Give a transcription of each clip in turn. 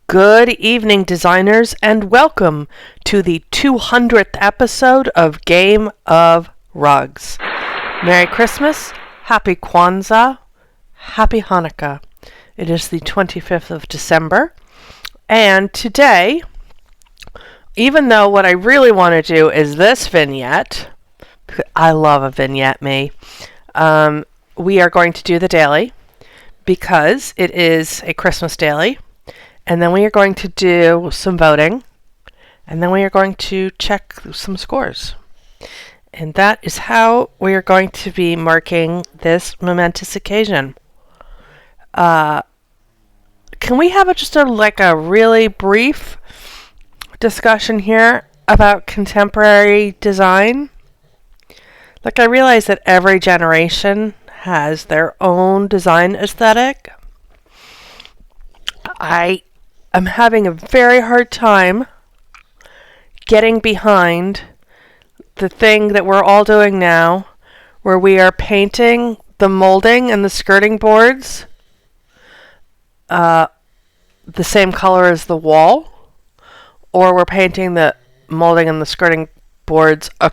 Good evening, designers, and welcome to the 200th episode of Game of Rugs. Meryy Christmas, Happy Kwanza, Happy Hanukkah. It is the 25th of December, and today, even though what I really want to do is this vignette, I love a vignette, me, we are going to do the daily because it is a Christmas daily. And then we are going to do some voting. And then we are going to check some scores. And that is how we are going to be marking this momentous occasion. Can we have just a really brief discussion here about contemporary design? I realize that every generation has their own design aesthetic. I'm having a very hard time getting behind the thing that we're all doing now, where we are painting the molding and the skirting boards the same color as the wall, or we're painting the molding and the skirting boards a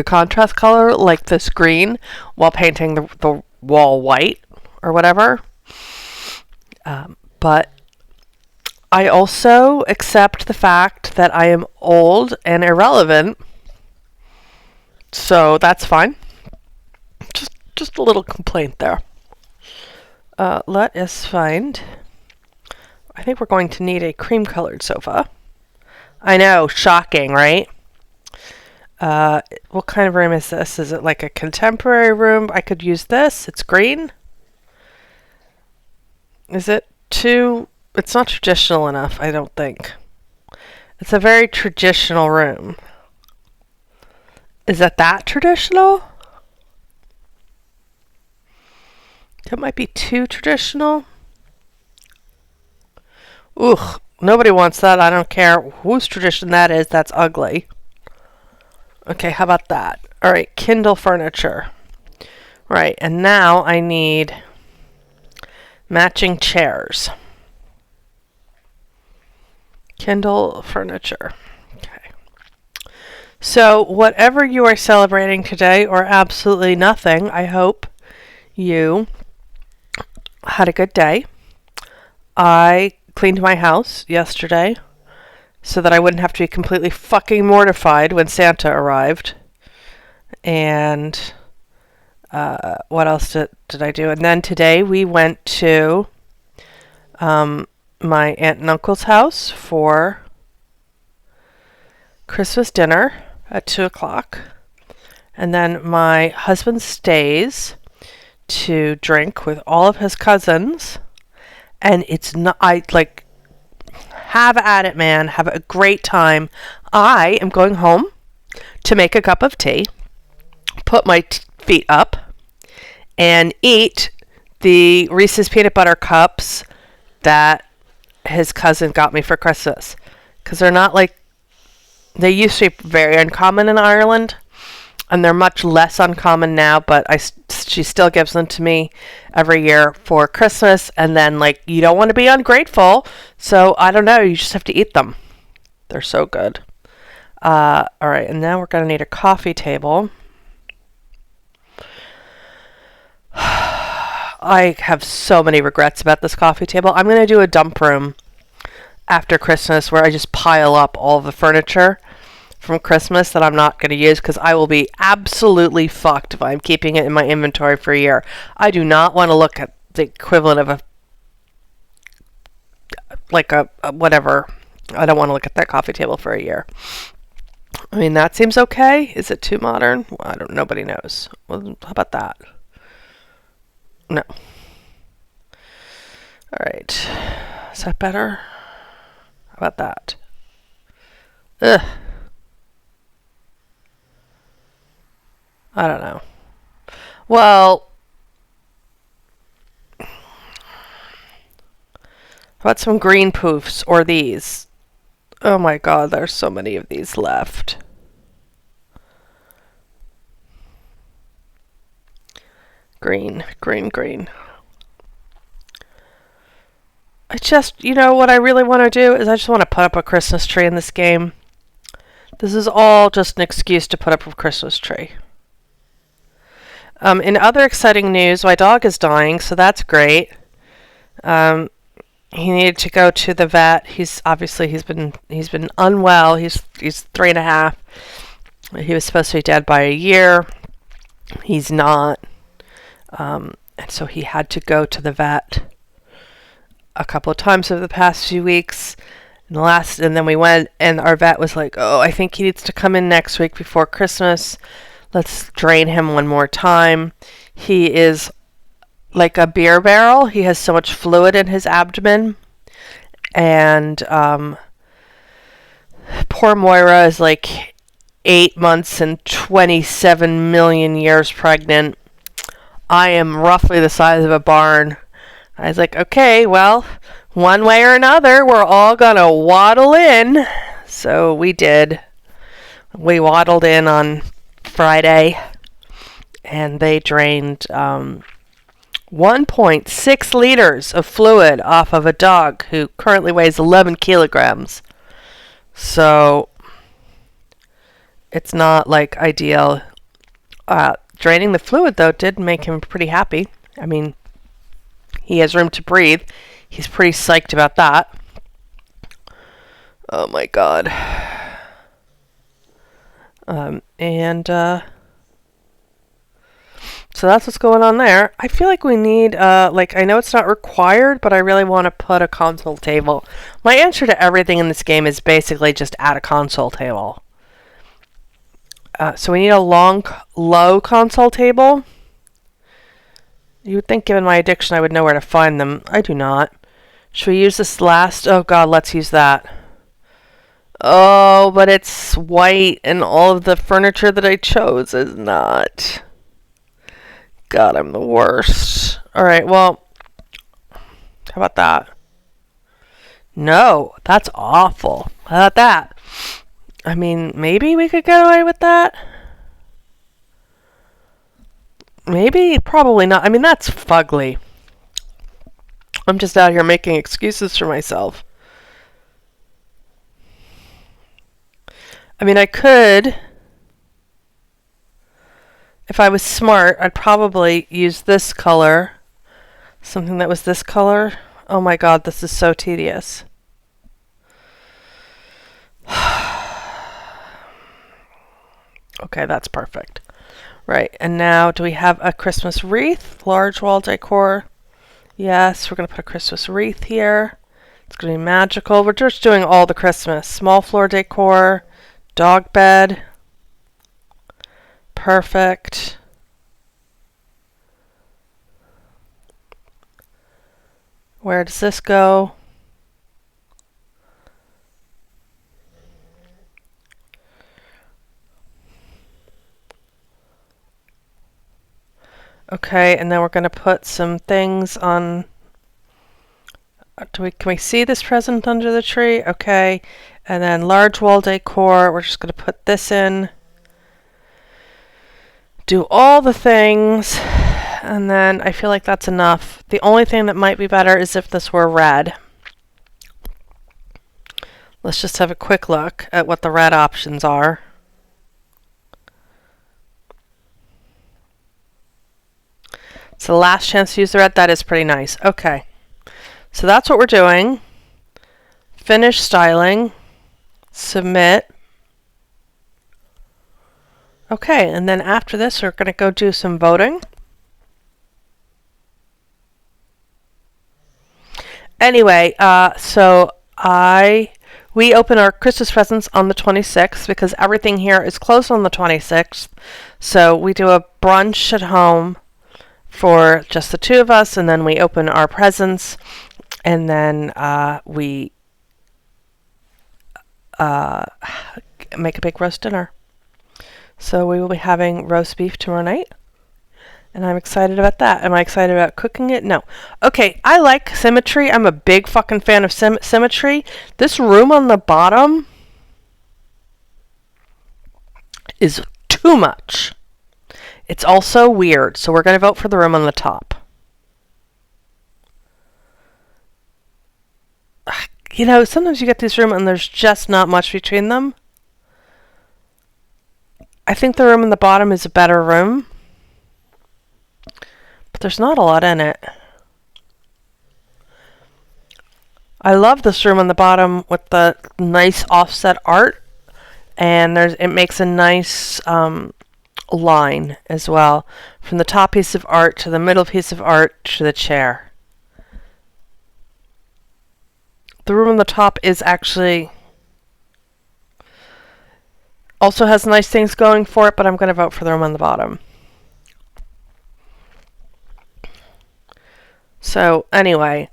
contrast color, like this green, while painting the wall white, or whatever. But I also accept the fact that I am old and irrelevant, so that's fine. Just a little complaint there. Let us find. I think we're going to need a cream-colored sofa. I know, shocking, right? What kind of room is this? Is it like a contemporary room? I could use this. It's green. Is it too... It's not traditional enough, I don't think. It's a very traditional room. Is that traditional? That might be too traditional. Ugh, nobody wants that. I don't care whose tradition that is. That's ugly. Okay, how about that? All right, Kindle furniture. Right, and now I need matching chairs. Kindle furniture. Okay. So, whatever you are celebrating today, or absolutely nothing, I hope you had a good day. I cleaned my house yesterday so that I wouldn't have to be completely fucking mortified when Santa arrived. And what else did I do? And then today we went to my aunt and uncle's house for Christmas dinner at 2 o'clock. And then my husband stays to drink with all of his cousins. And it's not, have at it, man. Have a great time. I am going home to make a cup of tea, put my feet up, and eat the Reese's peanut butter cups that his cousin got me for Christmas, because they're not they used to be very uncommon in Ireland, and they're much less uncommon now, but she still gives them to me every year for Christmas. And then you don't want to be ungrateful, so I don't know, you just have to eat them. They're so good. All right, and now we're gonna need a coffee table. I have so many regrets about this coffee table. I'm going to do a dump room after Christmas where I just pile up all the furniture from Christmas that I'm not going to use, because I will be absolutely fucked if I'm keeping it in my inventory for a year. I do not want to look at the equivalent of a whatever. I don't want to look at that coffee table for a year. I mean, that seems okay. Is it too modern? Well, nobody knows. Well, how about that? No. All right. Is that better? How about that? Ugh. I don't know. Well, how about some green poofs or these? Oh my god, there's so many of these left. Green, green, green. I just, what I really want to do is I just want to put up a Christmas tree in this game. This is all just an excuse to put up a Christmas tree. In other exciting news, my dog is dying, so that's great. He needed to go to the vet. He's been unwell. He's 3.5. He was supposed to be dead by a year. He's not. And so he had to go to the vet a couple of times over the past few weeks. And then we went, and our vet was like, "Oh, I think he needs to come in next week before Christmas. Let's drain him one more time." He is like a beer barrel. He has so much fluid in his abdomen. And poor Moira is like 8 months and 27 million years pregnant. I am roughly the size of a barn. I was like, okay, well, one way or another, we're all gonna waddle in. So we did. We waddled in on Friday, and they drained 1.6 liters of fluid off of a dog who currently weighs 11 kilograms. So it's not like ideal. Draining the fluid, though, did make him pretty happy. I mean, he has room to breathe. He's pretty psyched about that. Oh my god. So that's what's going on there. I feel like we need, I know it's not required, but I really want to put a console table. My answer to everything in this game is basically just add a console table. So we need a low console table. You would think, given my addiction, I would know where to find them. I do not. Should we use this last? Oh god, let's use that. Oh, but it's white, and all of the furniture that I chose is not. God, I'm the worst. Alright, well, how about that? No, that's awful. How about that? I mean, maybe we could get away with that? Maybe, probably not. I mean, that's fugly. I'm just out here making excuses for myself. I mean, I could, if I was smart, I'd probably use this color. Something that was this color. Oh my god, this is so tedious. Okay, that's perfect. Right, and now do we have a Christmas wreath? Large wall decor. Yes, we're going to put a Christmas wreath here. It's going to be magical. We're just doing all the Christmas. Small floor decor. Dog bed. Perfect. Where does this go? Okay, and then we're going to put some things on. Can we see this present under the tree? Okay, and then large wall decor. We're just going to put this in. Do all the things, and then I feel like that's enough. The only thing that might be better is if this were red. Let's just have a quick look at what the red options are. So the last chance to use the red, that is pretty nice. Okay, so that's what we're doing. Finish styling. Submit. Okay, and then after this, we're going to go do some voting. Anyway, we open our Christmas presents on the 26th because everything here is closed on the 26th. So we do a brunch at home for just the two of us, and then we open our presents, and then we make a big roast dinner. So we will be having roast beef tomorrow night, and I'm excited about that. Am I excited about cooking it? No. Okay, I like symmetry. I'm a big fucking fan of symmetry. This room on the bottom is too much. It's also weird, so we're going to vote for the room on the top. You know, sometimes you get these rooms and there's just not much between them. I think the room in the bottom is a better room, but there's not a lot in it. I love this room on the bottom with the nice offset art, and it makes a nice line as well from the top piece of art to the middle piece of art to the chair. The room on the top is actually also has nice things going for it, but I'm going to vote for the room on the bottom. So anyway,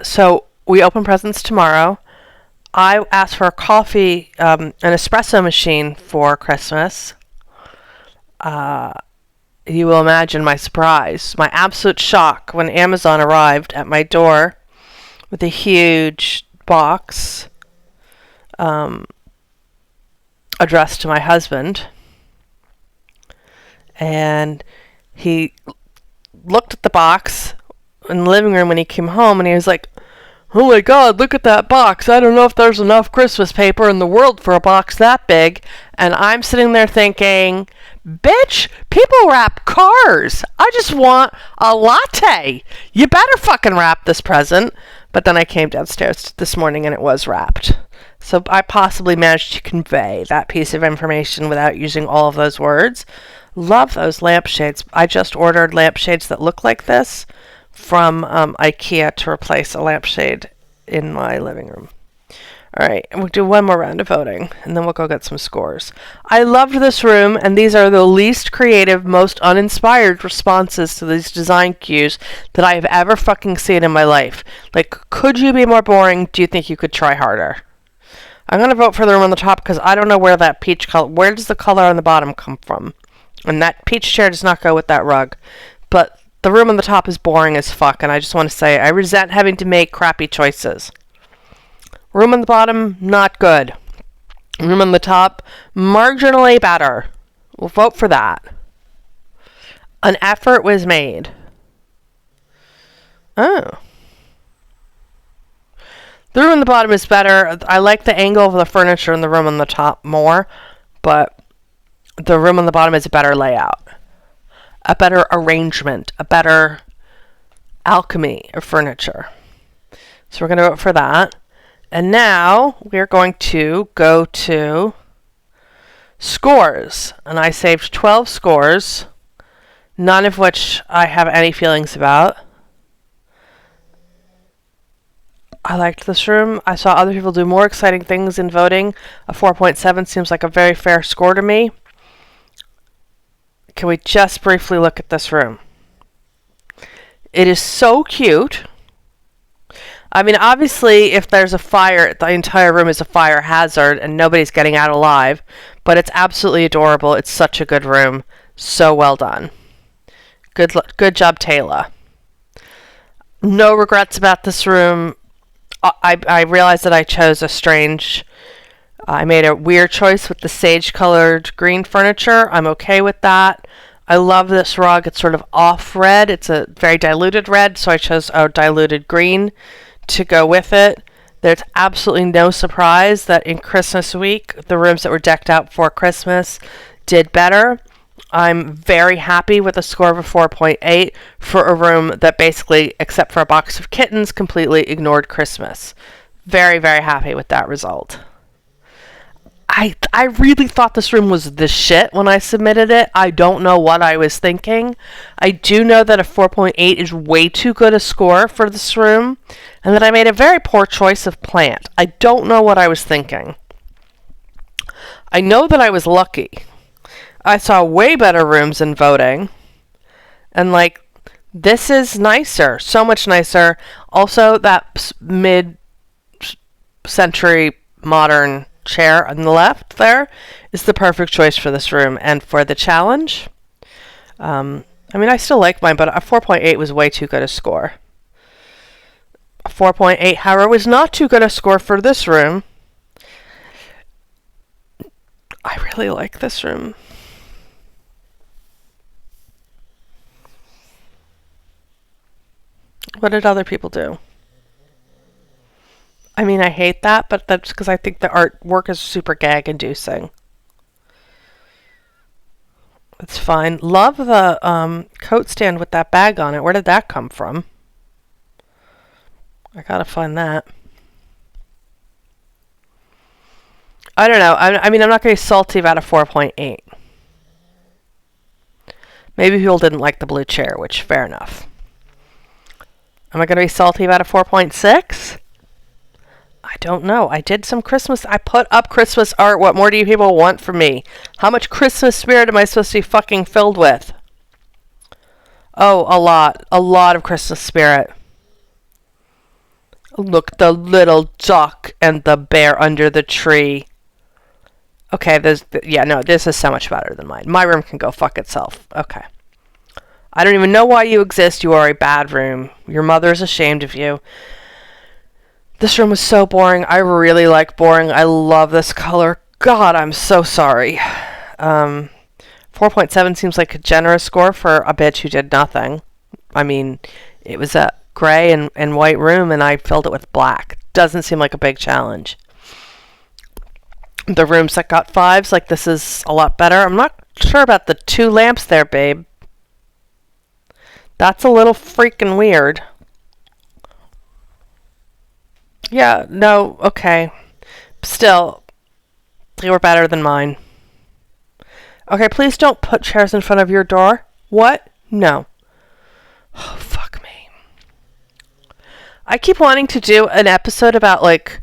so we open presents tomorrow. I asked for a coffee, an espresso machine for Christmas. You will imagine my surprise, my absolute shock when Amazon arrived at my door with a huge box addressed to my husband. And he looked at the box in the living room when he came home, and he was like, "Oh my God, look at that box. I don't know if there's enough Christmas paper in the world for a box that big." And I'm sitting there thinking, bitch, people wrap cars. I just want a latte. You better fucking wrap this present. But then I came downstairs this morning and it was wrapped. So I possibly managed to convey that piece of information without using all of those words. Love those lampshades. I just ordered lampshades that look like this from IKEA to replace a lampshade in my living room. All right, and we'll do one more round of voting, and then we'll go get some scores. I loved this room, and these are the least creative, most uninspired responses to these design cues that I have ever fucking seen in my life. Like, could you be more boring? Do you think you could try harder? I'm going to vote for the room on the top because I don't know where that peach color, where does the color on the bottom come from? And that peach chair does not go with that rug. But the room on the top is boring as fuck, and I just want to say I resent having to make crappy choices. Room on the bottom, not good. Room on the top, marginally better. We'll vote for that. An effort was made. Oh. The room on the bottom is better. I like the angle of the furniture in the room on the top more, but the room on the bottom is a better layout, a better arrangement, a better alchemy of furniture. So we're going to vote for that. And now we're going to go to scores. And I saved 12 scores, none of which I have any feelings about. I liked this room. I saw other people do more exciting things in voting. A 4.7 seems like a very fair score to me. Can we just briefly look at this room? It is so cute. I mean, obviously, if there's a fire, the entire room is a fire hazard and nobody's getting out alive, but it's absolutely adorable. It's such a good room. So well done. Good job, Taylor. No regrets about this room. I realized that I made a weird choice with the sage-colored green furniture. I'm okay with that. I love this rug. It's sort of off red. It's a very diluted red, so I chose a diluted green to go with it. There's absolutely no surprise that in Christmas week, the rooms that were decked out for Christmas did better. I'm very happy with a score of a 4.8 for a room that basically, except for a box of kittens, completely ignored Christmas. Very, very happy with that result. I really thought this room was the shit when I submitted it. I don't know what I was thinking. I do know that a 4.8 is way too good a score for this room, and that I made a very poor choice of plant. I don't know what I was thinking. I know that I was lucky. I saw way better rooms in voting, and this is nicer, so much nicer. Also, that mid-century modern chair on the left there is the perfect choice for this room and for the challenge. I mean, I still like mine, but a 4.8 was way too good a score. A 4.8, however, was not too good a score for this room. I really like this room. What did other people do? I mean, I hate that, but that's because I think the artwork is super gag-inducing. It's fine. Love the coat stand with that bag on it. Where did that come from? I gotta find that. I don't know. I mean, I'm not going to be salty about a 4.8. Maybe people didn't like the blue chair, which, fair enough. Am I going to be salty about a 4.6? I don't know. I put up Christmas art. What more do you people want from me? How much Christmas spirit am I supposed to be fucking filled with? Oh, a lot. A lot of Christmas spirit. Look, the little duck and the bear under the tree. Okay, this is so much better than mine. My room can go fuck itself. Okay. I don't even know why you exist. You are a bad room. Your mother's ashamed of you. This room was so boring. I really like boring. I love this color. God, I'm so sorry. 4.7 seems like a generous score for a bitch who did nothing. I mean, it was a gray and white room, and I filled it with black. Doesn't seem like a big challenge. The rooms that got 5s, like this is a lot better. I'm not sure about the 2 lamps there, babe. That's a little freaking weird. Yeah, no, okay. Still, they were better than mine. Okay, please don't put chairs in front of your door. What? No. Oh, fuck me. I keep wanting to do an episode about, like,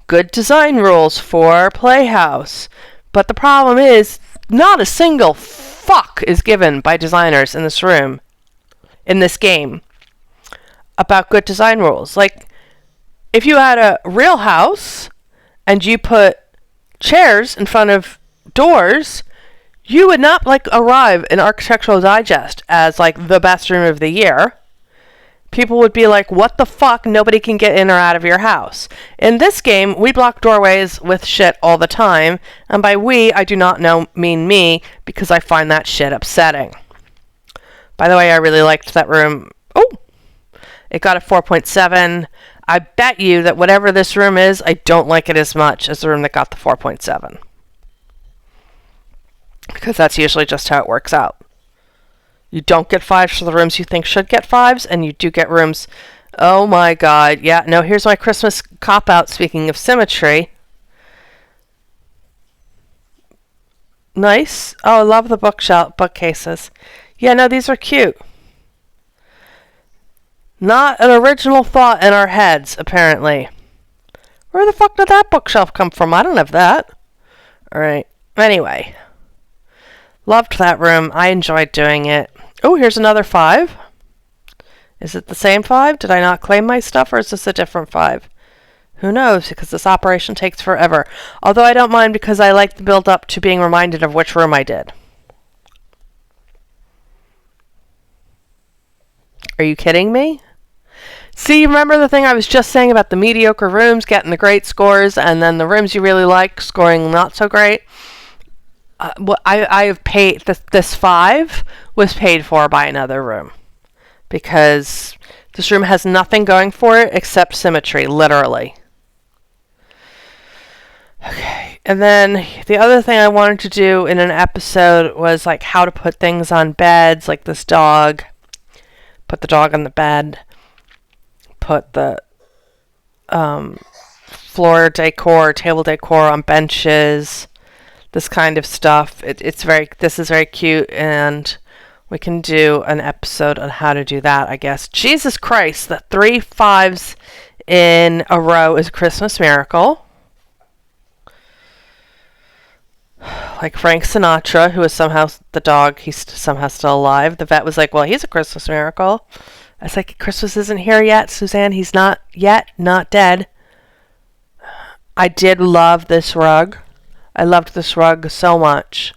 good design rules for Playhouse. But the problem is, not a single fuck is given by designers in this room, in this game, about good design rules. Like, if you had a real house and you put chairs in front of doors, you would not, like, arrive in Architectural Digest as, like, the best room of the year. People would be like, what the fuck? Nobody can get in or out of your house. In this game, we block doorways with shit all the time. And by we, I do not mean me, because I find that shit upsetting. By the way, I really liked that room. Oh! It got a 4.7. I bet you that whatever this room is, I don't like it as much as the room that got the 4.7. Because that's usually just how it works out. You don't get 5s for the rooms you think should get 5s, and you do get rooms... Oh my god. Yeah, no, here's my Christmas cop-out, speaking of symmetry. Nice. Oh, I love the bookcases. Yeah, no, these are cute. Not an original thought in our heads, apparently. Where the fuck did that bookshelf come from? I don't have that. Alright. Anyway. Loved that room. I enjoyed doing it. Oh, here's another 5. Is it the same 5? Did I not claim my stuff, or is this a different 5? Who knows, because this operation takes forever. Although I don't mind, because I like the build-up to being reminded of which room I did. Are you kidding me? See, remember the thing I was just saying about the mediocre rooms getting the great scores, and then the rooms you really like scoring not so great? I have paid... This 5 was paid for by another room. Because this room has nothing going for it except symmetry, literally. Okay. And then the other thing I wanted to do in an episode was, like, how to put things on beds, like this dog. Put the dog on the bed. Put the floor decor, table decor on benches. This kind of stuff. This is very cute, and we can do an episode on how to do that, I guess. Jesus Christ, the 3 5s in a row is a Christmas miracle. Like Frank Sinatra, who is somehow the dog, he's somehow still alive. The vet was like, well, he's a Christmas miracle. I was like, Christmas isn't here yet, Suzanne. He's not yet, not dead. I did love this rug. I loved this rug so much.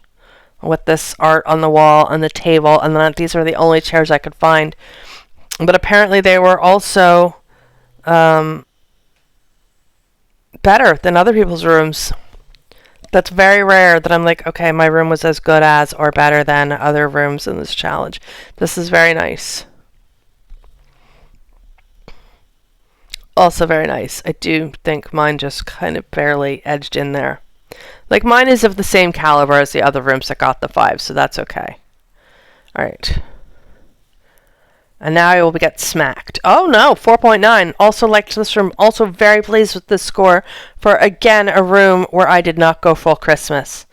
With this art on the wall and the table, and then these were the only chairs I could find. But apparently they were also better than other people's rooms. That's very rare that I'm like, okay, my room was as good as or better than other rooms in this challenge. This is very nice. Also very nice. I do think mine just kind of barely edged in there. Like, mine is of the same caliber as the other rooms that got the 5, so that's okay. Alright. And now I will get smacked. Oh no, 4.9. Also liked this room. Also very pleased with this score for, again, a room where I did not go full Christmas.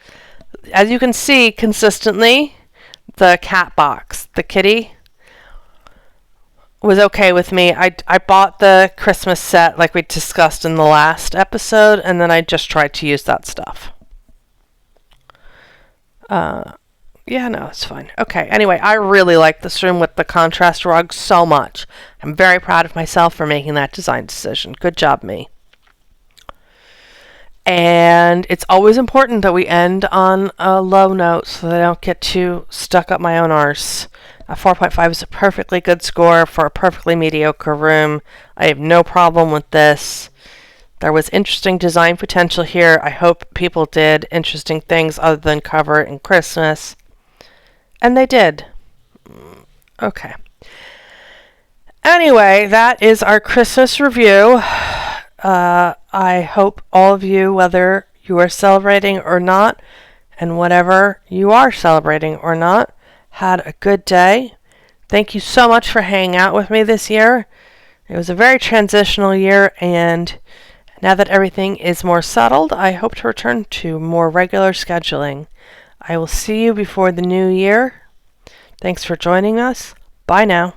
As you can see, consistently, the cat box, the kitty, was okay with me. I bought the Christmas set like we discussed in the last episode, and then I just tried to use that stuff. Yeah, no, it's fine. Okay, anyway, I really like this room with the contrast rug so much. I'm very proud of myself for making that design decision. Good job, me. And it's always important that we end on a low note so that I don't get too stuck up my own arse. A 4.5 is a perfectly good score for a perfectly mediocre room. I have no problem with this. There was interesting design potential here. I hope people did interesting things other than cover it in Christmas. And they did. Okay. Anyway, that is our Christmas review. I hope all of you, whether you are celebrating or not, and whatever you are celebrating or not, had a good day. Thank you so much for hanging out with me this year. It was a very transitional year, and now that everything is more settled, I hope to return to more regular scheduling. I will see you before the new year. Thanks for joining us. Bye now.